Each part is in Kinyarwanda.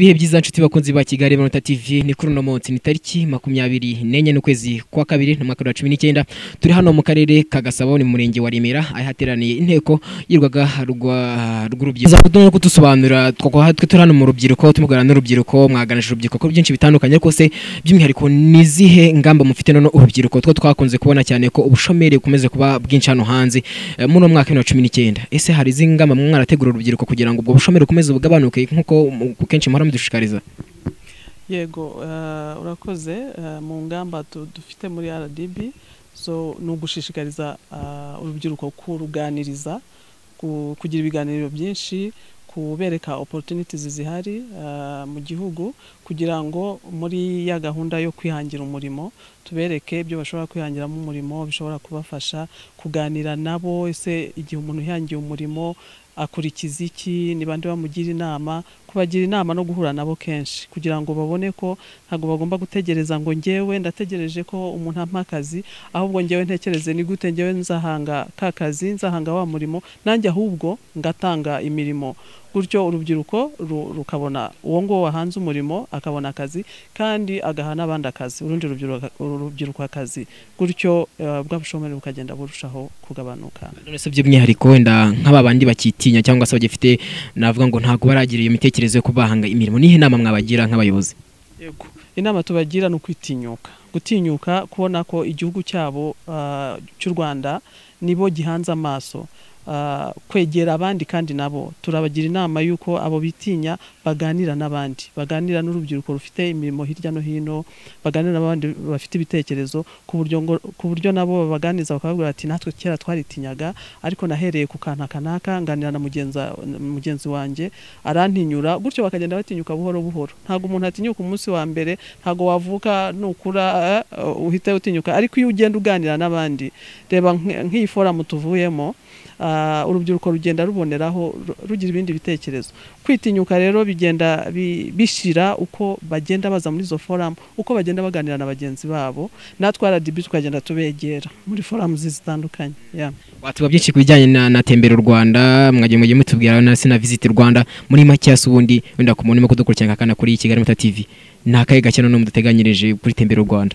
Ibihe byiza nshuti bakunzi ba Kigali Manota TV ni kuri no munsi ni tariki 24 n'ukwezi kwa kabiri no mwaka wa 2019 turi hano mu karere ka Gasabo ni mu murenge wa Remera ahateraniye inteko yirwaga rw'urubyiruko zakudono kutusobanura twe turi hano mu rubyiruko tumugana n'urubyiruko mwaganije urubyiruko ko byinshi bitandukanye kose by'umwihariko nizihe ngamba mufite none urubyiruko twakunze kubona cyane ko ubushomeri bukomeze kuba bwinshi hano hanze muri mwaka wa 2019 ese hari zingamba mwarategura urubyiruko kugira ngo ubwo bushomeri bukomeze bugabanuke nkuko kenshi dushikariza. Yego urakoze mu ngamba dufite muri RDB so no gushishikariza urubyiruko kuruganiriza kugira ibiganiro byinshi kubereka opportunities zihari mu gihugu kugira ngo muri ya gahunda yo kwihangira umurimo tubereke ibyo bashobora kwihangiramo umurimo bishobora kubafasha kuganira nabo ese igihe umuntu yihangiye umurimo akurikiza iki ni bande bamugira inama kubagira inama no guhura nabo kenshi kugira ngo babone ko ntago bagomba gutegereza ngo ngewe ndategereje ko umuntu ampa akazi ahubwo ngewe ntekereze ni gute ngewe nzahanga kakazi nzahanga wa murimo nanjye ahubwo ngatanga imirimo gutyo urubyiruko rukabona uwo ngo wahanze umurimo akabona akazi kandi agahana abandi akazi urundi urubyiruko akazi gutyo bwa bushomeri bukagenda burushaho kugabanuka. None se by'umwihariko wenda nk'ababandi bakitinya cyangwa se bagifite navuga ngo ntago baragira iyo mitekerezo yo kubahanga imirimo nihe nama mwabagira nk'abayobozi? Yego inama tubagira no gutinyuka kubona ko igihugu cyabo cy'u Rwanda nibo gihanze amaso kwegera abandi kandi nabo turabagira inama yuko abo bitinya baganira n'abandi baganira n'urubyiruko rufite imirimo hirya no hino baganira n'abandi bafite ibitekerezo ku buryo nabo babaganiza bakababwira ati natwe kera twaritinyaga ariko nahereye ku kanaka nganira na mugenzi wanjye arantinyura gutyo bakagenda batinyuka buhoro buhoro ntago umuntu atinyuka umunsi wa mbere ntago wavuka nukura uhite utinyuka ariko iyo ugenda uganira n'abandi reba nk'iyi forum tuvuyemo urubyiruko rugenda ruboneraho rugira ibindi bitekerezo kwitinyuka rero bigenda bishira uko bagenda baza muri zo forum uko bagenda baganira na bagenzi babo natwe RDB tukagenda tubegera muri forum zitandukanye watuba byinshi kubijyanye na tembera u Rwanda mwagiye mutubwira na sina visit Rwanda muri Macyas ubundi wenda ku muntu kudukurikirana kana kuri Kigali Manota TV nakaye gakeno no muduteganyirije kuri tembera u Rwanda.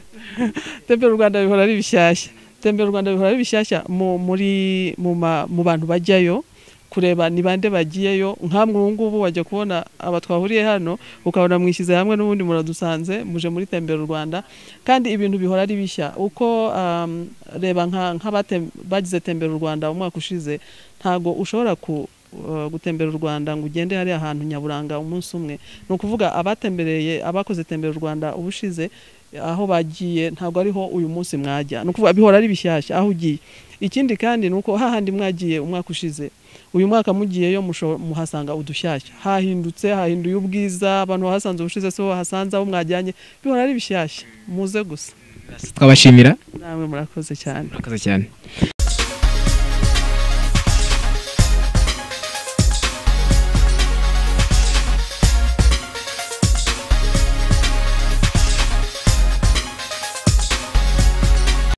Tembera u Rwanda bihora ari bishyashya tembera u Rwanda bihora ari bishyashya mu bantu bajyayo kureba ni bande bagiyeyo nkamwe ngubu wajya kubona abatwahuriye hano ukabona mwishyize hamwe n'ubundi muradusanze muje muri tembera u Rwanda kandi ibintu bihora ari bishya uko reba bagize tembera u Rwanda umwaka ushize ntago ushobora gutembera u Rwanda ngo ugende hari ahantu nyaburanga umunsi umwe no kuvuga abatembereye abakoze tembera u Rwanda ubushize aho bagiye ntago ariho uyu munsi mwajya no kuvuga bihora ari bishyashya aho ugiye ikindi kandi nuko hahandi mwagiye umwaka ushize uyu mwaka mugiyeyo muhasanga udushyashya hahinduye ubwiza abantu hasanze ubushize so hasanze aho mwajyanye bihora ari bishyashya muze gusa twabashimira namwe murakoze cyane.